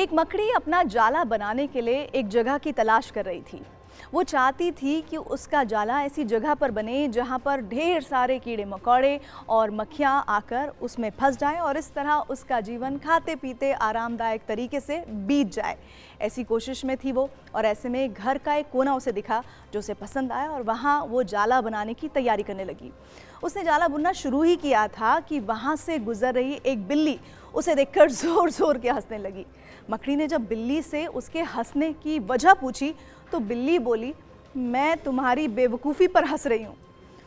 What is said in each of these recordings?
एक मकड़ी अपना जाला बनाने के लिए एक जगह की तलाश कर रही थी। वो चाहती थी कि उसका जाला ऐसी जगह पर बने जहाँ पर ढेर सारे कीड़े मकोड़े और मक्खियाँ आकर उसमें फंस जाएं और इस तरह उसका जीवन खाते पीते आरामदायक तरीके से बीत जाए। ऐसी कोशिश में थी वो, और ऐसे में घर का एक कोना उसे दिखा जो उसे पसंद आया और वहाँ वो जाला बनाने की तैयारी करने लगी। उसने जाला बुनना शुरू ही किया था कि वहाँ से गुजर रही एक बिल्ली उसे देखकर जोर जोर के हंसने लगी। मकड़ी ने जब बिल्ली से उसके हंसने की वजह पूछी तो बिल्ली बोली, मैं तुम्हारी बेवकूफ़ी पर हंस रही हूँ।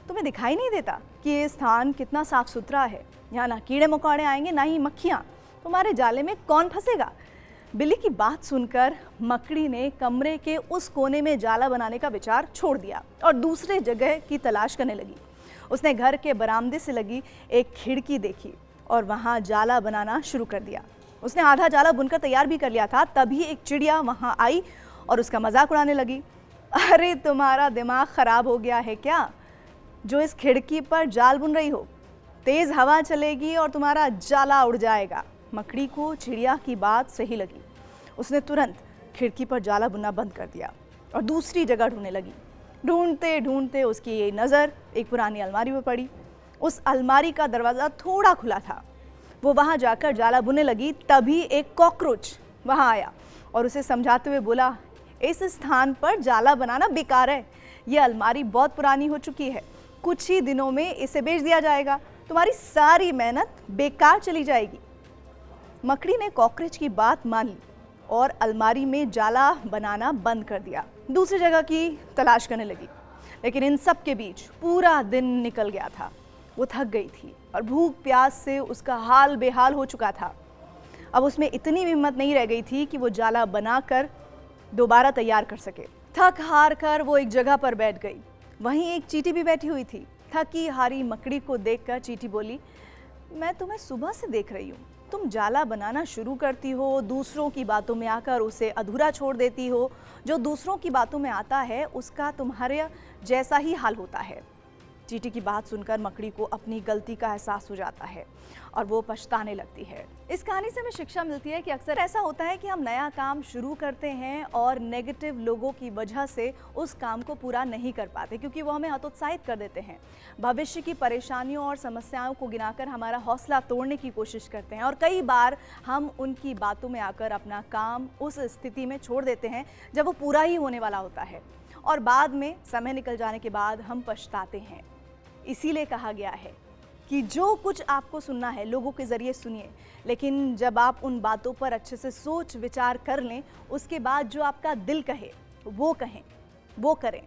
तुम्हें दिखाई नहीं देता कि ये स्थान कितना साफ सुथरा है? यहाँ ना कीड़े मकोड़े आएंगे ना ही मक्खियाँ। तुम्हारे जाले में कौन फंसेगा? बिल्ली की बात सुनकर मकड़ी ने कमरे के उस कोने में जाला बनाने का विचार छोड़ दिया और दूसरे जगह की तलाश करने लगी। उसने घर के बरामदे से लगी एक खिड़की देखी और वहाँ जाला बनाना शुरू कर दिया। उसने आधा जाला बुनकर तैयार भी कर लिया था, तभी एक चिड़िया वहाँ आई और उसका मजाक उड़ाने लगी। अरे तुम्हारा दिमाग खराब हो गया है क्या, जो इस खिड़की पर जाल बुन रही हो? तेज हवा चलेगी और तुम्हारा जाला उड़ जाएगा। मकड़ी को चिड़िया की बात सही लगी। उसने तुरंत खिड़की पर जाला बुनना बंद कर दिया और दूसरी जगह ढूंढने लगी। ढूंढते ढूंढते उसकी ये नज़र एक पुरानी अलमारी पर पड़ी। उस अलमारी का दरवाज़ा थोड़ा खुला था। वो वहाँ जाकर जाला बुनने लगी, तभी एक कॉकरोच वहाँ आया और उसे समझाते हुए बोला, इस स्थान पर जाला बनाना बेकार है। ये अलमारी बहुत पुरानी हो चुकी है, कुछ ही दिनों में इसे बेच दिया जाएगा। तुम्हारी सारी मेहनत बेकार चली जाएगी। मकड़ी ने कॉकरोच की बात मान ली और अलमारी में जाला बनाना बंद कर दिया। दूसरी जगह की तलाश करने लगी, लेकिन इन सब के बीच पूरा दिन निकल गया था। वो थक गई थी और भूख प्यास से उसका हाल बेहाल हो चुका था। अब उसमें इतनी हिम्मत नहीं रह गई थी कि वो जाला बनाकर दोबारा तैयार कर सके। थक हार कर वो एक जगह पर बैठ गई। वहीं एक चींटी भी बैठी हुई थी। थकी हारी मकड़ी को देखकर चींटी बोली, मैं तुम्हें सुबह से देख रही हूँ। तुम जाला बनाना शुरू करती हो, दूसरों की बातों में आकर उसे अधूरा छोड़ देती हो। जो दूसरों की बातों में आता है उसका तुम्हारे जैसा ही हाल होता है। चींटी की बात सुनकर मकड़ी को अपनी गलती का एहसास हो जाता है और वो पछताने लगती है। इस कहानी से हमें शिक्षा मिलती है कि अक्सर ऐसा होता है कि हम नया काम शुरू करते हैं और नेगेटिव लोगों की वजह से उस काम को पूरा नहीं कर पाते, क्योंकि वो हमें हतोत्साहित कर देते हैं। भविष्य की परेशानियों और समस्याओं को गिनाकर हमारा हौसला तोड़ने की कोशिश करते हैं और कई बार हम उनकी बातों में आकर अपना काम उस स्थिति में छोड़ देते हैं जब वो पूरा ही होने वाला होता है, और बाद में समय निकल जाने के बाद हम पछताते हैं। इसीलिए कहा गया है कि जो कुछ आपको सुनना है लोगों के ज़रिए सुनिए, लेकिन जब आप उन बातों पर अच्छे से सोच विचार कर लें, उसके बाद जो आपका दिल कहे वो कहें, वो करें,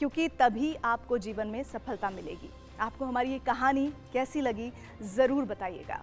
क्योंकि तभी आपको जीवन में सफलता मिलेगी। आपको हमारी ये कहानी कैसी लगी ज़रूर बताइएगा।